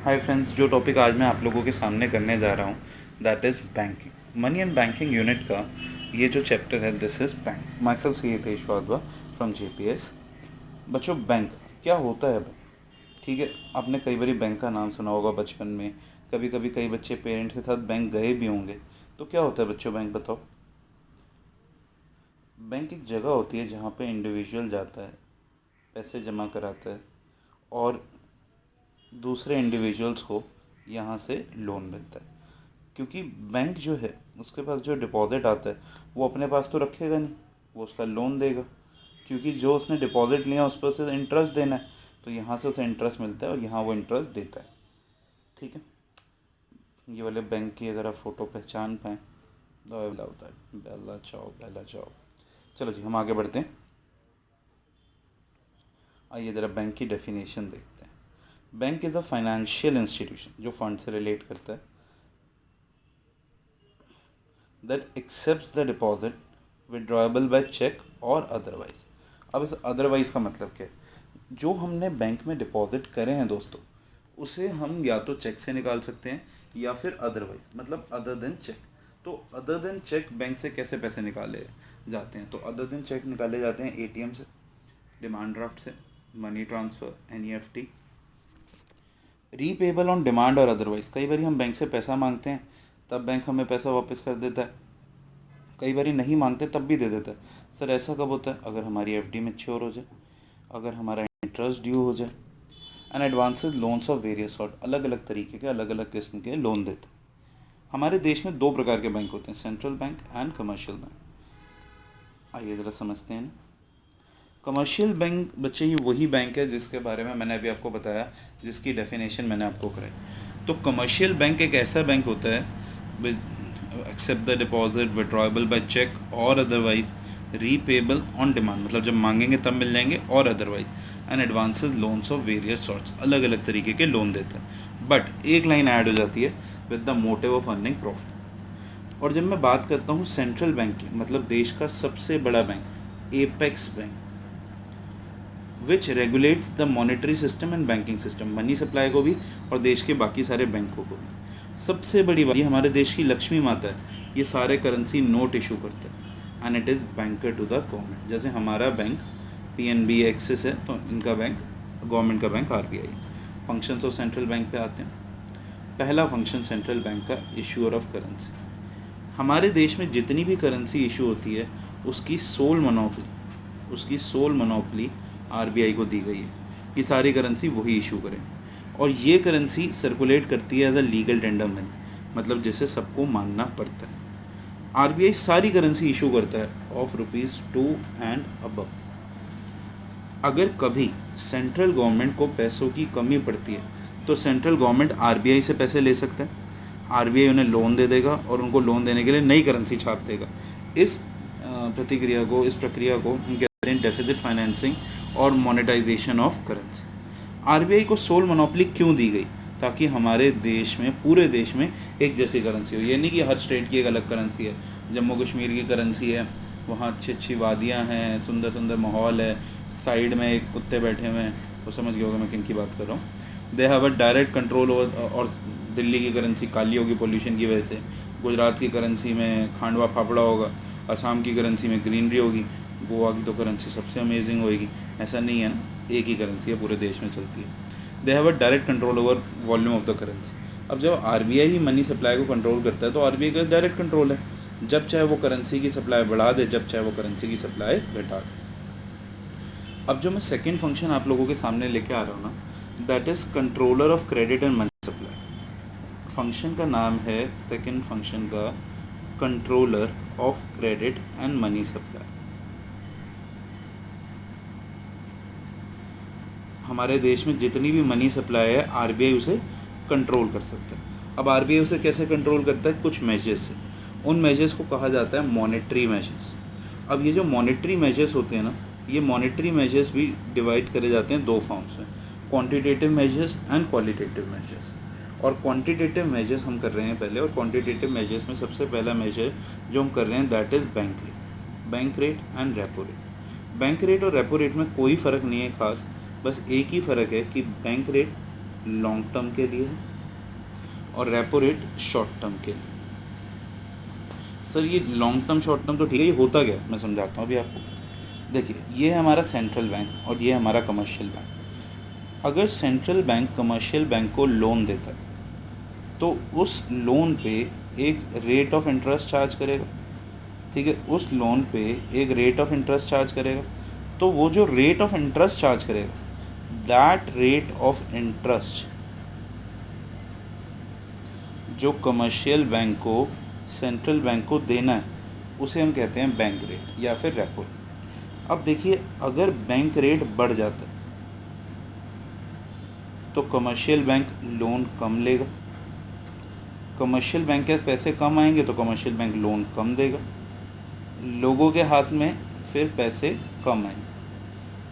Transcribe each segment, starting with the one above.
Hi friends, जो topic आज मैं आप लोगों के सामने करने जा रहा हूँ that is banking. Money and banking unit का ये जो चैप्टर है this is bank. Myself C Hitesh Wadhwa from JPS। बच्चों, बैंक क्या होता है? ठीक है, आपने कई बार बैंक का नाम सुना होगा बचपन में। कभी कभी कई बच्चे पेरेंट के साथ बैंक गए भी होंगे। तो क्या होता है बच्चों बैंक, बताओ। बैंक एक जगह होती है जहाँ पे इंडिविजुअल जाता है, पैसे जमा कराता है और दूसरे इंडिविजुअल्स को यहाँ से लोन मिलता है। क्योंकि बैंक जो है उसके पास जो डिपॉज़िट आता है वो अपने पास तो रखेगा नहीं, वो उसका लोन देगा। क्योंकि जो उसने डिपॉज़िट लिया उस पर से इंटरेस्ट देना है, तो यहाँ से उसे इंटरेस्ट मिलता है और यहाँ वो इंटरेस्ट देता है। ठीक है, ये वाले बैंक की अगर आप फ़ोटो पहचान पाएँ तो ये वाला होता है बेला चाओ बेला चाओ। चलो जी, हम आगे बढ़ते हैं। आइए ज़रा बैंक की डेफिनेशन देखते हैं। Bank is a financial institution जो फंड से रिलेट करता है, that accepts the deposit withdrawable by check और अदरवाइज। अब इस अदरवाइज का मतलब क्या है? जो हमने बैंक में डिपॉजिट करे हैं दोस्तों, उसे हम या तो चेक से निकाल सकते हैं या फिर अदरवाइज, मतलब अदर देन चेक। तो अदर देन चेक बैंक से कैसे पैसे निकाले जाते हैं? तो अदर देन चेक निकाले जाते हैं ATM से, डिमांड ड्राफ्ट से, money transfer NEFT, repayable on demand और अदरवाइज। कई बार हम बैंक से पैसा मांगते हैं तब बैंक हमें पैसा वापस कर देता है, कई बार नहीं मांगते तब भी दे देता है। सर ऐसा कब होता है? अगर हमारी FD मैच्योर हो जाए, अगर हमारा इंटरेस्ट ड्यू हो जाए। And advances loans of various sort, अलग अलग तरीके के अलग अलग किस्म के लोन देते हैं। हमारे देश में दो प्रकार के बैंक होते हैं, central bank and commercial bank. आइए ज़रा समझते हैं। कमर्शियल बैंक बच्चे ही वही बैंक है जिसके बारे में मैंने अभी आपको बताया, जिसकी डेफिनेशन मैंने आपको कराई। तो कमर्शियल बैंक एक ऐसा बैंक होता है accept the deposit withdrawable by cheque और अदरवाइज रीपेबल ऑन डिमांड, मतलब जब मांगेंगे तब मिल जाएंगे, और otherwise and advances loans of various sorts, अलग अलग तरीके के लोन देता है। बट एक लाइन ऐड हो जाती है, with the motive of earning profit. और जब मैं बात करता हूँ सेंट्रल बैंक की, मतलब देश का सबसे बड़ा bank apex bank, which regulates the monetary system and banking system, money supply को भी और देश के बाकी सारे बैंकों को भी। सबसे बड़ी बात, ये हमारे देश की लक्ष्मी माता है, ये सारे करेंसी नोट इशू करते हैं and it is banker to the government. जैसे हमारा बैंक PNB एक्सिस है, तो इनका बैंक गवर्नमेंट का bank RBI। Functions of central bank पे आते हैं। पहला फंक्शन सेंट्रल बैंक का, इशूअर ऑफ करेंसी। हमारे देश में जितनी भी करेंसी इशू होती है उसकी सोल मोनोपली RBI को दी गई है। ये सारी करेंसी वही इशू करें और ये करेंसी सर्कुलेट करती है as a legal tender money, मतलब जिसे सबको मानना पड़ता है। RBI सारी करेंसी इशू करता है ऑफ ₹2 एंड अबव। अगर कभी सेंट्रल गवर्नमेंट को पैसों की कमी पड़ती है तो सेंट्रल गवर्नमेंट RBI से पैसे ले सकता है, RBI उन्हें लोन दे देगा और उनको लोन देने के लिए नई करेंसी छाप देगा। इस प्रक्रिया को हम कहते हैं डेफिसिट फाइनेंसिंग और मोनेटाइजेशन ऑफ करेंसी। RBI को सोल मोनोपली क्यों दी गई? ताकि हमारे देश में, पूरे देश में एक जैसी करेंसी हो। ये नहीं कि हर स्टेट की एक अलग करेंसी है। जम्मू कश्मीर की करेंसी है, वहाँ अच्छी अच्छी वादियाँ हैं, सुंदर सुंदर माहौल है, साइड में एक कुत्ते बैठे हुए हैं, वो समझ गए होगा मैं किन की बात कर रहा हूँ। They have a direct control over. और दिल्ली की करेंसी काली होगी पोल्यूशन की वजह से, गुजरात की करेंसी में खांडवा फाफड़ा होगा, असम की करेंसी में ग्रीनरी होगी, गोवा की तो करेंसी सबसे अमेजिंग होएगी। ऐसा नहीं है ना, एक ही करेंसी है, पूरे देश में चलती है। They have a direct control over volume of the currency. अब जब RBI ही मनी सप्लाई को कंट्रोल करता है तो RBI का डायरेक्ट कंट्रोल है, जब चाहे वो करेंसी की सप्लाई बढ़ा दे, जब चाहे वो करेंसी की सप्लाई घटा दे। अब जो मैं सेकेंड फंक्शन आप लोगों के सामने लेके आ रहा हूँ ना, that is controller of credit and money supply. Function का नाम है, सेकेंड फंक्शन का, controller of credit and money supply. हमारे देश में जितनी भी मनी सप्लाई है RBI उसे कंट्रोल कर सकता है। अब RBI उसे कैसे कंट्रोल करता है? कुछ मेजर्स से। उन मेजर्स को कहा जाता है मॉनेटरी मेजर्स। अब ये जो मॉनेटरी मेजर्स होते हैं ना, ये मॉनेटरी मेजर्स भी डिवाइड करे जाते हैं दो फॉर्म्स में, quantitative measures and qualitative measures. और क्वांटिटेटिव मेजर्स हम कर रहे हैं पहले, और क्वांटिटेटिव मेजर्स में सबसे पहला मेजर जो हम कर रहे हैं that is bank rate and repo rate. Bank rate और रेपो रेट में कोई फ़र्क नहीं है खास, बस एक ही फ़र्क है कि बैंक रेट लॉन्ग टर्म के लिए है और रेपो रेट शॉर्ट टर्म के लिए। सर ये लॉन्ग टर्म शॉर्ट टर्म तो ठीक है, ये होता क्या है मैं समझाता हूँ अभी आपको। देखिए ये है हमारा सेंट्रल बैंक और ये हमारा कमर्शियल बैंक। अगर सेंट्रल बैंक कमर्शियल बैंक को लोन देता है तो उस लोन पे एक रेट ऑफ इंटरेस्ट चार्ज करेगा, ठीक है, उस लोन पे एक रेट ऑफ इंटरेस्ट चार्ज करेगा। तो वो जो रेट ऑफ इंटरेस्ट चार्ज करेगा, दैट रेट ऑफ इंटरेस्ट जो कमर्शियल बैंक को सेंट्रल बैंक को देना है उसे हम कहते हैं बैंक रेट या फिर रेपो रेट। अब देखिए अगर बैंक रेट बढ़ जाता है तो कमर्शियल बैंक लोन कम लेगा, कमर्शियल बैंक के पैसे कम आएंगे तो कमर्शियल बैंक लोन कम देगा, लोगों के हाथ में फिर पैसे कम आएंगे।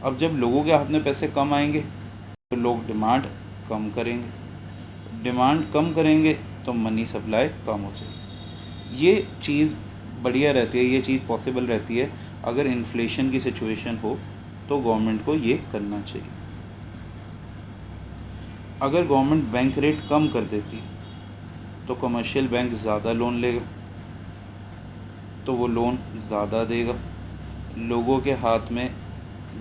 अब जब लोगों के हाथ में पैसे कम आएंगे तो लोग डिमांड कम करेंगे, डिमांड कम करेंगे तो मनी सप्लाई कम हो जाएगी। ये चीज़ बढ़िया रहती है, ये चीज़ पॉसिबल रहती है अगर इन्फ्लेशन की सिचुएशन हो तो गवर्नमेंट को ये करना चाहिए। अगर गवर्नमेंट बैंक रेट कम कर देती है तो कमर्शियल बैंक ज़्यादा लोन लेगा, तो वो लोन ज़्यादा देगा, लोगों के हाथ में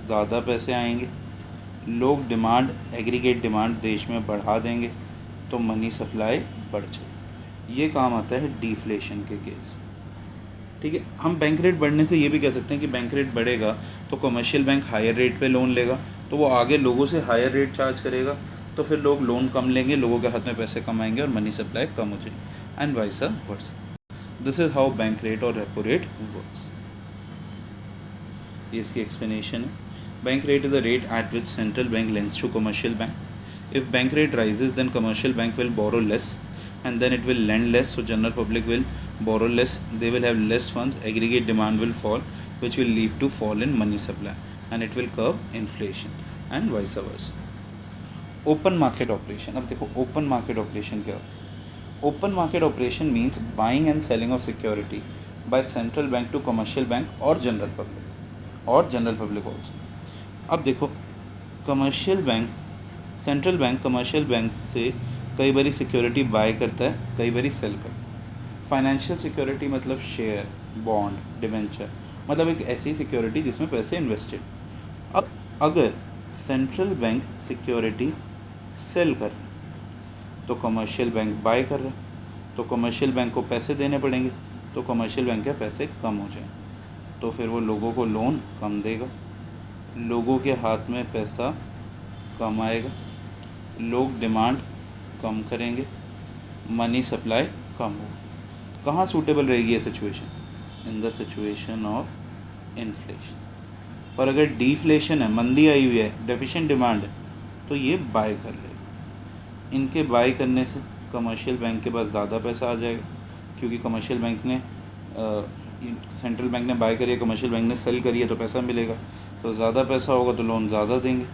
ज़्यादा पैसे आएंगे, लोग डिमांड एग्रीगेट डिमांड देश में बढ़ा देंगे तो मनी सप्लाई बढ़ जाए। ये काम आता है डिफ्लेशन के केस, ठीक है। हम बैंक रेट बढ़ने से ये भी कह सकते हैं कि बैंक रेट बढ़ेगा तो कमर्शियल बैंक हायर रेट पे लोन लेगा, तो वो आगे लोगों से हायर रेट चार्ज करेगा, तो फिर लोग लोन कम लेंगे, लोगों के हाथ में पैसे कम आएंगे और मनी सप्लाई कम हो जाएगी and vice versa. This is how bank rate और रेपो रेट वर्क्स। ये इसकी एक्सप्लेनेशन है। Bank rate is the rate at which central bank lends to commercial bank. If bank rate rises, then commercial bank will borrow less and then it will lend less, so general public will borrow less, they will have less funds, aggregate demand will fall, which will lead to fall in money supply and it will curb inflation and vice versa. Open market operation. अब देखो open market operation क्या होता है? Open market operation means buying and selling of security by central bank to commercial bank or general public also. अब देखो commercial bank central bank commercial bank से कई बारी सिक्योरिटी बाय करता है, कई बारी सेल करता है। फाइनेंशियल सिक्योरिटी मतलब शेयर, बॉन्ड, डिबेंचर, मतलब एक ऐसी सिक्योरिटी जिसमें पैसे इन्वेस्टेड। अब अगर सेंट्रल बैंक सिक्योरिटी सेल कर रहा है तो कमर्शियल बैंक बाय कर रहा है, तो कमर्शियल बैंक को पैसे देने पड़ेंगे, तो कमर्शियल बैंक के पैसे कम हो जाएं, तो फिर वो लोगों को लोन कम देगा, लोगों के हाथ में पैसा कम आएगा, लोग डिमांड कम करेंगे, मनी सप्लाई कम होगा। कहाँ सूटेबल रहेगी ये situation? In the situation of inflation. पर अगर डिफ्लेशन है, मंदी आई हुई है, डेफिशिएंट डिमांड है, तो ये बाय कर लेगा। इनके बाय करने से कमर्शियल बैंक के पास ज़्यादा पैसा आ जाएगा, क्योंकि कमर्शियल बैंक ने सेंट्रल बैंक ने बाय करी है, कमर्शियल बैंक ने सेल करी है, तो पैसा मिलेगा, तो ज़्यादा पैसा होगा तो लोन ज़्यादा देंगे,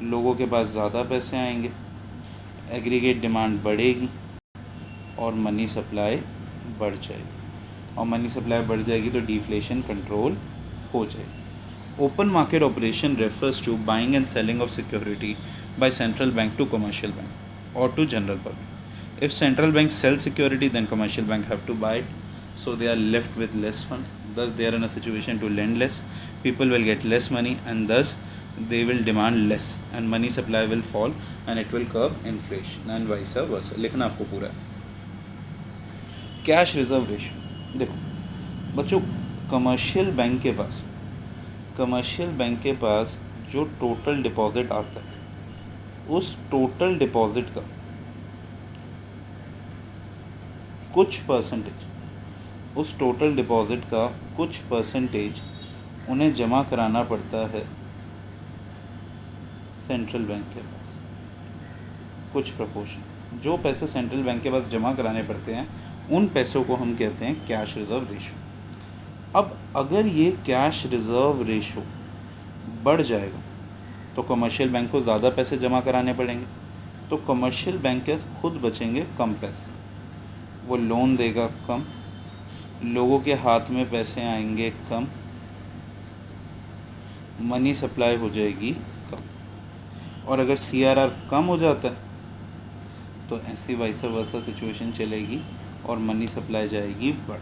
लोगों के पास ज़्यादा पैसे आएंगे, एग्रीगेट डिमांड बढ़ेगी और मनी सप्लाई बढ़ जाएगी, और मनी सप्लाई बढ़ जाएगी तो डिफ्लेशन कंट्रोल हो जाएगी। Open market operation refers to buying and selling of security by central bank to commercial bank और to general public. If central bank sell security then commercial bank have to buy it, so they are left with less funds, thus they are in a situation to lend less, people will get less money and thus they will demand less and money supply will fall and it will curb inflation and vice versa। लिखना आपको पूरा है। Cash reserve ratio देखो बच्चों, commercial bank के पास जो total deposit आता है, उस टोटल डिपॉजिट का कुछ परसेंटेज, उस टोटल डिपॉजिट का कुछ परसेंटेज उन्हें जमा कराना पड़ता है सेंट्रल बैंक के पास, कुछ प्रपोर्शन। जो पैसे सेंट्रल बैंक के पास जमा कराने पड़ते हैं उन पैसों को हम कहते हैं कैश रिजर्व रेशो। अब अगर ये कैश रिजर्व रेशो बढ़ जाएगा तो कमर्शियल बैंक को ज़्यादा पैसे जमा कराने पड़ेंगे, तो कमर्शियल बैंक के खुद बचेंगे कम पैसे, वो लोन देगा कम, लोगों के हाथ में पैसे आएंगे कम, मनी सप्लाई हो जाएगी कम। और अगर CRR कम हो जाता है तो ऐसी वाइस वर्सा सिचुएशन चलेगी और मनी सप्लाई जाएगी बढ़।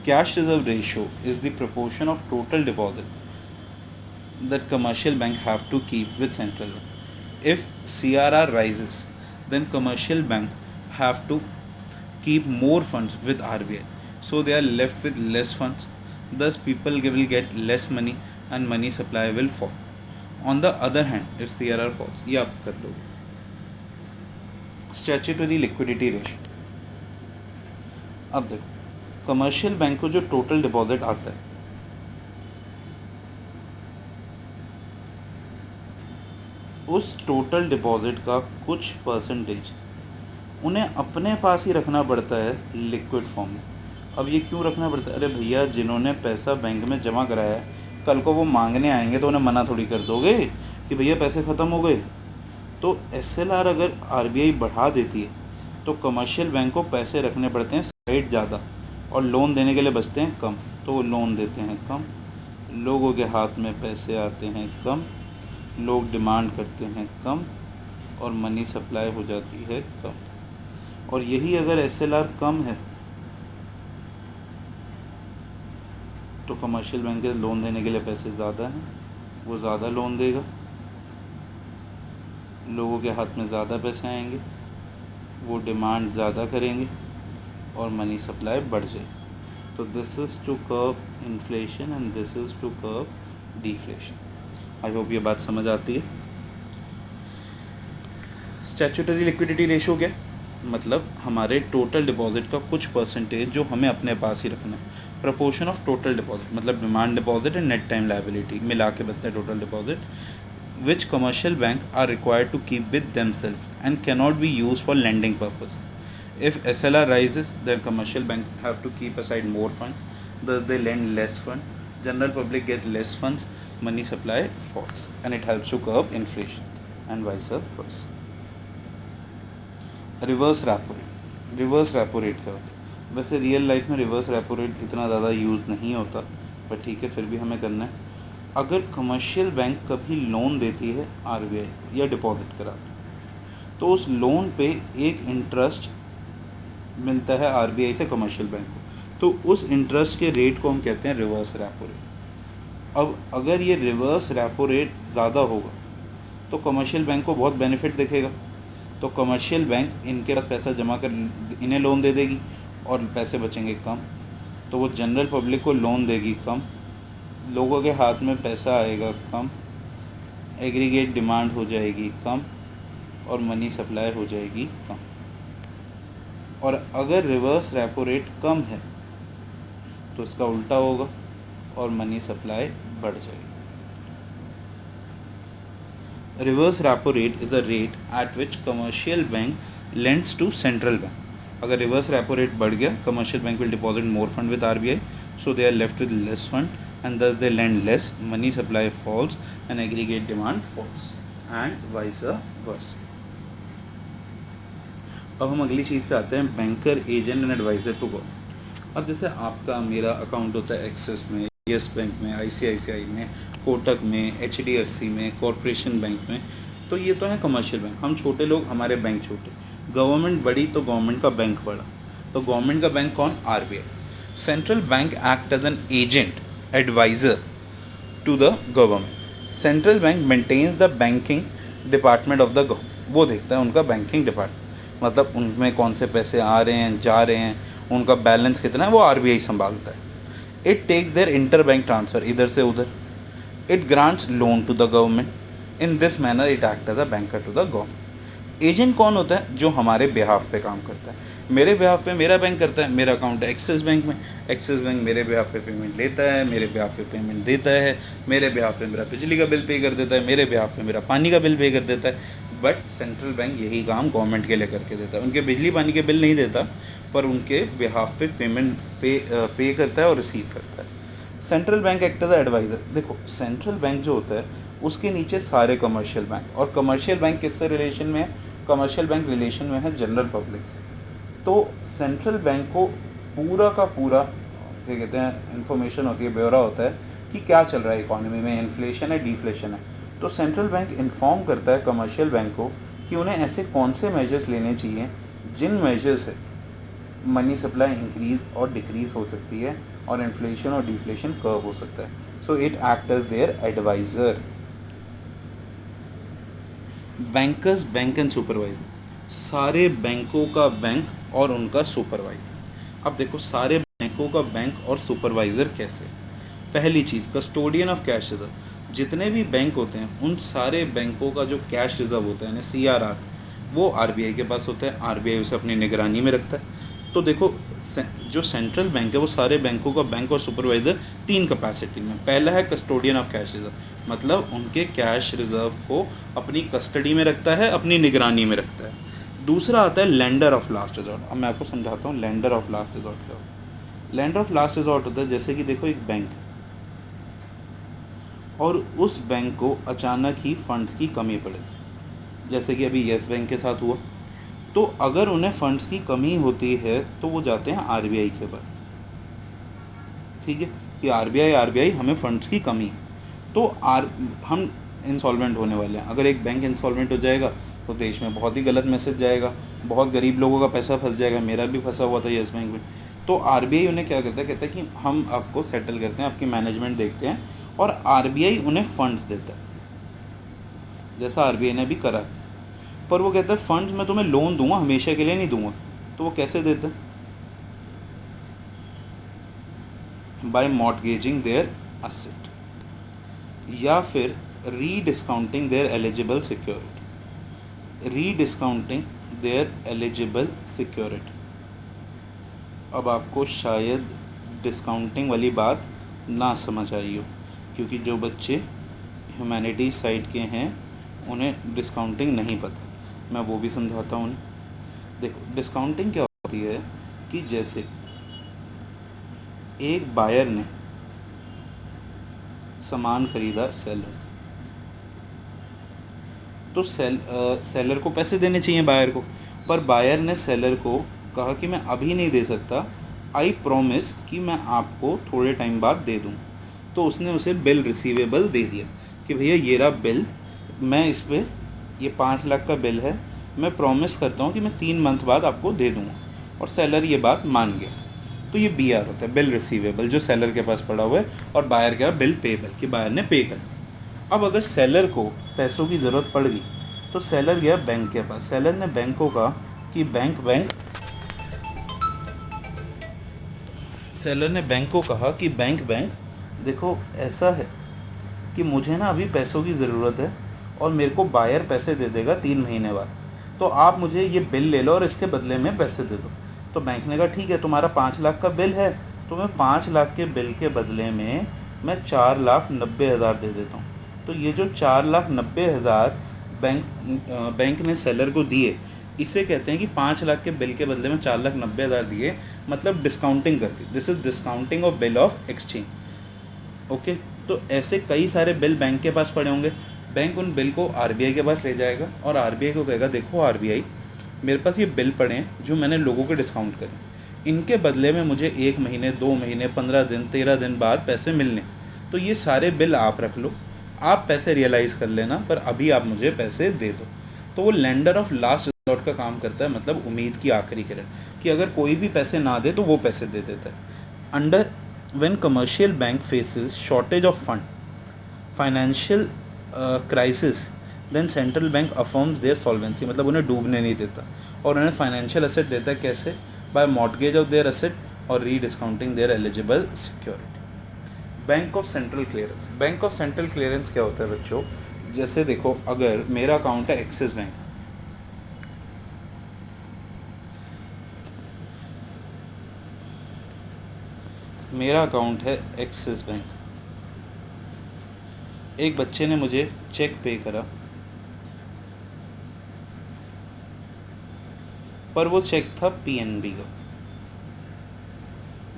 Cash reserve ratio is the proportion of total deposit that commercial bank have to keep with central bank. If CRR rises, then commercial bank have to keep more funds with RBI, so they are left with less funds. Thus, people will get less money and money supply will fall. On the other hand, if CRR falls, ये आप कर लोगे. Statutory liquidity ratio. अब देखो, commercial bank को जो total deposit आता है उस टोटल डिपॉजिट का कुछ परसेंटेज उन्हें अपने पास ही रखना पड़ता है लिक्विड फॉर्म में। अब ये क्यों रखना पड़ता है? अरे भैया, जिन्होंने पैसा बैंक में जमा कराया है, कल को वो मांगने आएंगे तो उन्हें मना थोड़ी कर दोगे कि भैया पैसे ख़त्म हो गए। तो SLR अगर RBI बढ़ा देती है तो कमर्शियल बैंक को पैसे रखने पड़ते हैं साइड ज़्यादा और लोन देने के लिए बचते हैं कम, तो वो लोन देते हैं कम, लोगों के हाथ में पैसे आते हैं कम, लोग डिमांड करते हैं कम और मनी सप्लाई हो जाती है कम। और यही अगर SLR कम है तो कमर्शियल बैंक के लोन देने के लिए पैसे ज़्यादा हैं, वो ज़्यादा लोन देगा, लोगों के हाथ में ज़्यादा पैसे आएंगे, वो डिमांड ज़्यादा करेंगे और मनी सप्लाई बढ़ जाएगी। तो this is to curve inflation and this is to curve deflation. I hope ये बात समझ आती है। स्टैट्यूटरी लिक्विडिटी रेशियो क्या? मतलब हमारे टोटल डिपॉजिट का कुछ परसेंटेज जो हमें अपने पास ही रखना है। प्रपोर्शन ऑफ टोटल डिपॉजिट मतलब demand deposit and net time liability मिला के बनता है total deposit, which commercial bank are required to keep with themselves and cannot be use for lending purpose. If SLR rises, then commercial bank have to keep aside more fund, thus they lend less fund, general public get less funds, money supply falls, and it helps to curb inflation and vice versa. Reverse repo rate, reverse repo rate क्या होता है? वैसे real life में reverse repo rate इतना ज़्यादा use नहीं होता, पर ठीक है फिर भी हमें करना है। अगर कमर्शियल बैंक कभी लोन देती है RBI या डिपॉजिट कराती है तो उस लोन पे एक इंटरेस्ट मिलता है RBI से कमर्शियल बैंक को, तो उस इंटरेस्ट के रेट को हम कहते हैं रिवर्स रेपो रेट। अब अगर ये रिवर्स रेपो रेट ज़्यादा होगा तो कमर्शियल बैंक को बहुत बेनिफिट दिखेगा, तो कमर्शियल बैंक इनके पास पैसा जमा कर इन्हें लोन दे देगी और पैसे बचेंगे कम, तो वो जनरल पब्लिक को लोन देगी कम, लोगों के हाथ में पैसा आएगा कम, एग्रीगेट डिमांड हो जाएगी कम और मनी सप्लाई हो जाएगी कम। और अगर रिवर्स रेपो रेट कम है तो इसका उल्टा होगा और मनी सप्लाई बढ़ जाएगी। Reverse repo rate is the rate at which commercial bank lends to central bank. अगर रिवर्स रेपो रेट बढ़ गया, commercial bank will deposit more fund with RBI, so they are left with less fund and thus they lend less, money supply falls and aggregate demand falls and vice versa. अब हम अगली चीज़ पे आते हैं, banker agent and advisor to government. अब जैसे आपका मेरा अकाउंट होता है एक्सिस में, येस बैंक में, ICICI में, कोटक में, HDFC में, कॉरपोरेशन बैंक में, तो ये तो है कमर्शियल बैंक। हम छोटे लोग, हमारे बैंक छोटे, गवर्नमेंट बड़ी तो गवर्नमेंट का बैंक बड़ा। तो गवर्नमेंट का बैंक कौन? RBI। Central bank act as an agent advisor to the government. Central bank maintains the banking department of the government. वो देखता है उनका बैंकिंग डिपार्टमेंट, मतलब उनमें कौन से पैसे आ रहे हैं, जा रहे हैं, उनका बैलेंस कितना है, वो RBI संभालता है। It takes their inter bank transfer इधर से उधर। It grants loan to the government. In this manner it act as a banker to the government. Agent कौन होता है? जो हमारे बिहाफ पे काम करता है। मेरे बिहाफ पे मेरा बैंक करता है, मेरा अकाउंट है एक्सिस बैंक में, एक्सिस बैंक मेरे बिहाफ पे पेमेंट लेता है, मेरे बिहाफ पे पेमेंट देता है, मेरे बिहाफ पे मेरा बिजली का बिल पे कर देता है, मेरे बिहाफ पे मेरा पानी का बिल पे कर देता है। बट सेंट्रल बैंक यही काम गवर्नमेंट के लिए करके देता है। उनके बिजली पानी के बिल नहीं देता, पर उनके बिहाफ पे पेमेंट पे करता है और रिसीव करता है। Central bank act as advisor. देखो, सेंट्रल बैंक जो होता है उसके नीचे सारे कमर्शियल बैंक, और कमर्शियल बैंक किससे रिलेशन में है? कमर्शियल बैंक रिलेशन में है जनरल पब्लिक से। तो सेंट्रल बैंक को पूरा का पूरा क्या कहते हैं इन्फॉर्मेशन होती है, ब्यौरा होता है कि क्या चल रहा है इकोनॉमी में, इन्फ्लेशन है, डिफ्लेशन है। तो सेंट्रल बैंक इन्फॉर्म करता है कमर्शियल बैंक को कि उन्हें ऐसे कौन से मेजर्स लेने चाहिए जिन मेजर से मनी सप्लाई इंक्रीज और डिक्रीज हो सकती है और इन्फ्लेशन और डिफ्लेशन कर्व हो सकता है। So it act as their advisor. Bankers, bank and supervisor, सारे बैंकों का बैंक और उनका सुपरवाइजर। अब देखो सारे बैंकों का बैंक और सुपरवाइजर कैसे। पहली चीज़, कस्टोडियन ऑफ कैश रिजर्व। जितने भी बैंक होते हैं उन सारे बैंकों का जो कैश रिजर्व होता है यानी CRR, वो RBI के पास होता है। RBI उसे अपनी निगरानी में रखता है। तो देखो जो सेंट्रल बैंक है वो सारे बैंकों का बैंक और सुपरवाइजर 3 कैपेसिटी में। पहला है कस्टोडियन ऑफ कैश रिजर्व, मतलब उनके कैश रिजर्व को अपनी कस्टडी में रखता है, अपनी निगरानी में रखता है। दूसरा आता है लेंडर ऑफ लास्ट रिजॉर्ट। अब मैं आपको समझाता हूँ लेंडर ऑफ लास्ट रिजॉर्ट क्या होता है। लेंडर ऑफ लास्ट रिजॉर्ट होता है जैसे कि देखो एक बैंक और उस बैंक को अचानक ही फंड्स की कमी पड़े, जैसे कि अभी येस बैंक के साथ हुआ। तो अगर उन्हें फंड्स की कमी होती है तो वो जाते हैं RBI के पास, ठीक है, कि RBI हमें फंड्स की कमी है। तो हम इंसॉल्वेंट होने वाले हैं। अगर एक बैंक इंसॉल्वेंट हो जाएगा तो देश में बहुत ही गलत मैसेज जाएगा, बहुत गरीब लोगों का पैसा फंस जाएगा। मेरा भी फंसा हुआ था येस बैंक में। तो RBI उन्हें क्या करता है, कहता है कि हम आपको सेटल करते हैं, आपकी मैनेजमेंट देखते हैं, और RBI उन्हें फंड्स देता है, जैसा RBI ने भी करा। पर वो कहता है फंड्स मैं तुम्हें लोन दूंगा, हमेशा के लिए नहीं दूंगा। तो वो कैसे देता है, बाय मॉर्टगेजिंग देयर असेट या फिर rediscounting their eligible security. Rediscounting their eligible security. अब आपको शायद डिस्काउंटिंग वाली बात ना समझ आई हो, क्योंकि जो बच्चे ह्यूमैनिटीज साइड के हैं उन्हें डिस्काउंटिंग नहीं पता। मैं वो भी समझाता हूँ उन्हें। देखो डिस्काउंटिंग क्या होती है कि जैसे एक बायर ने सामान खरीदा सेलर से, तो सेलर को पैसे देने चाहिए बायर को, पर बायर ने सेलर को कहा कि मैं अभी नहीं दे सकता, आई प्रॉमिस कि मैं आपको थोड़े टाइम बाद दे दूँ। तो उसने उसे बिल रिसीवेबल दे दिया कि भैया ये रहा बिल, मैं इस पर ये 5 लाख का बिल है, मैं प्रॉमिस करता हूँ कि मैं 3 मंथ बाद आपको दे दूँगा। और सेलर ये बात मान गया। तो ये BR होता है, बिल रिसीवेबल, जो सेलर के पास पड़ा हुआ है, और बायर क्या, बिल पेबल, कि बायर ने पे कर दिया। अब अगर सेलर को पैसों की ज़रूरत पड़ गई तो सेलर गया बैंक के पास। सेलर ने बैंक को कहा कि सेलर ने बैंक को कहा कि बैंक देखो ऐसा है कि मुझे ना अभी पैसों की ज़रूरत है और मेरे को बायर पैसे दे देगा 3 महीने बाद, तो आप मुझे ये बिल ले लो और इसके बदले में पैसे दे दो। तो बैंक ने कहा ठीक है, तुम्हारा 5 लाख का बिल है तो मैं 5 लाख के बिल के बदले में मैं 4,90,000 दे देता हूँ। तो ये जो 4,90,000 बैंक ने सेलर को दिए, इसे कहते हैं कि 5 लाख के बिल के बदले में 4,90,000 दिए, मतलब डिस्काउंटिंग कर दी। This is discounting of bill of exchange. Okay, तो ऐसे कई सारे बिल बैंक के पास पड़े होंगे। बैंक उन बिल को RBI के पास ले जाएगा और RBI को कहेगा देखो RBI, मेरे पास ये बिल पड़े हैं जो मैंने लोगों के डिस्काउंट करे, इनके बदले में मुझे 1 महीने, 2 महीने, 15 दिन, 13 दिन बाद पैसे मिलने, तो ये सारे बिल आप रख लो, आप पैसे रियलाइज़ कर लेना, पर अभी आप मुझे पैसे दे दो। तो वो लेंडर ऑफ लास्ट रिजॉर्ट का काम करता है, मतलब उम्मीद की आखिरी किरण, कि अगर कोई भी पैसे ना दे तो वो पैसे दे देता है। Under when commercial bank faces shortage of fund, financial crisis, then central bank affirms their solvency, मतलब उन्हें डूबने नहीं देता और उन्हें फाइनेंशियल एसेट देता है। कैसे? By mortgage of their asset और rediscounting their eligible security. Bank of central clearance. Bank of central clearance क्या होता है बच्चों? जैसे देखो, अगर मेरा अकाउंट है एक्सिस बैंक, मेरा अकाउंट है एक्सिस बैंक, एक बच्चे ने मुझे चेक पे करा, पर वो चेक था PNB का,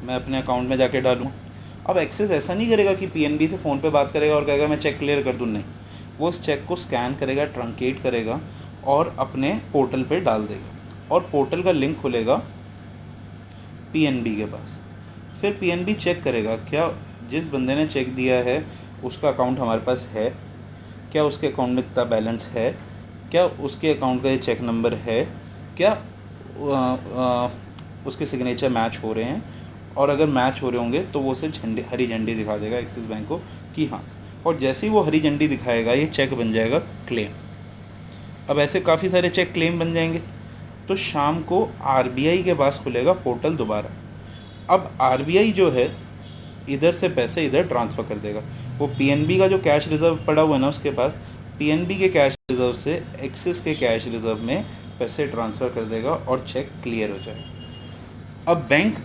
मैं अपने अकाउंट में जाके डालूँ। अब एक्सिस ऐसा नहीं करेगा कि PNB से फ़ोन पे बात करेगा और कहेगा मैं चेक क्लियर कर दूँ, नहीं, वो उस चेक को स्कैन करेगा, ट्रंकेट करेगा और अपने पोर्टल पे डाल देगा, और पोर्टल का लिंक खुलेगा PNB के पास। फिर PNB चेक करेगा क्या जिस बंदे ने चेक दिया है उसका अकाउंट हमारे पास है, क्या उसके अकाउंट में इतना बैलेंस है, क्या उसके अकाउंट का ये चेक नंबर है, क्या उसके सिग्नेचर मैच हो रहे हैं, और अगर मैच हो रहे होंगे तो वो उसे झंडे हरी झंडी दिखा देगा एक्सिस बैंक को कि हाँ, और जैसे ही वो हरी झंडी दिखाएगा ये चेक बन जाएगा क्लेम। अब ऐसे काफ़ी सारे चेक क्लेम बन जाएंगे, तो शाम को आरबीआई के पास खुलेगा पोर्टल दोबारा। अब आरबीआई जो है इधर से पैसे इधर ट्रांसफ़र कर देगा। वो पीएनबी का जो कैश रिज़र्व पड़ा हुआ है ना उसके पास, पीएनबी के कैश रिज़र्व से एक्सिस के कैश रिज़र्व में पैसे ट्रांसफ़र कर देगा और चेक क्लियर हो जाएगा। अब बैंक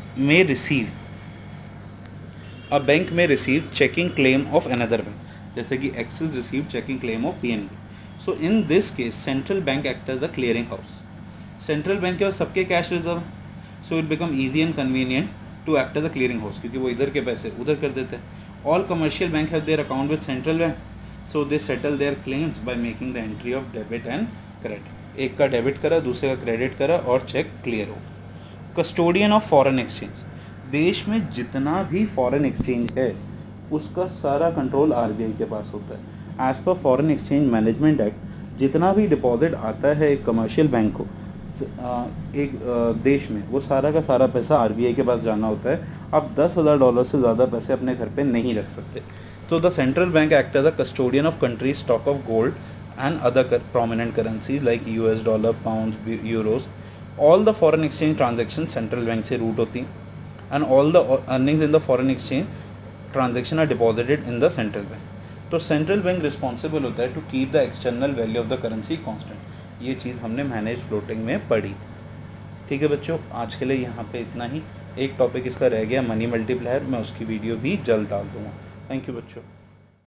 में receive checking claim of another bank, जैसे कि Axis receive checking claim of PNB. So in this case central bank act as the clearing house. Central bank के पास सबके cash reserve, so it become easy and convenient to act as the clearing house, क्योंकि वो इधर के पैसे उधर कर देते हैं। All commercial bank have their account with central bank, so they settle there claims by making the entry of debit and credit. एक का डेबिट करा, दूसरे का क्रेडिट करा और चेक क्लियर हो। कस्टोडियन ऑफ फॉरेन एक्सचेंज, देश में जितना भी फॉरेन एक्सचेंज है उसका सारा कंट्रोल आरबीआई के पास होता है। As per foreign exchange management act, जितना भी डिपॉजिट आता है एक कमर्शियल बैंक को एक देश में, वो सारा का सारा पैसा आरबीआई के पास जाना होता है। आप $10,000 से ज़्यादा पैसे अपने घर पे नहीं रख सकते। तो the central bank act as the custodian of country stock of gold and other prominent currencies like US dollar, pound, euros. All the foreign exchange transaction central bank से रूट होती हैं, and all the earnings in the foreign exchange transaction are deposited in the central bank. तो central bank responsible होता है to keep the external value of the currency constant. ये चीज़ हमने manage floating में पढ़ी थी। ठीक है बच्चों, आज के लिए यहाँ पे इतना ही। एक टॉपिक इसका रह गया मनी मल्टीप्लायर, मैं उसकी वीडियो भी जल्द डाल दूँगा। थैंक यू बच्चों।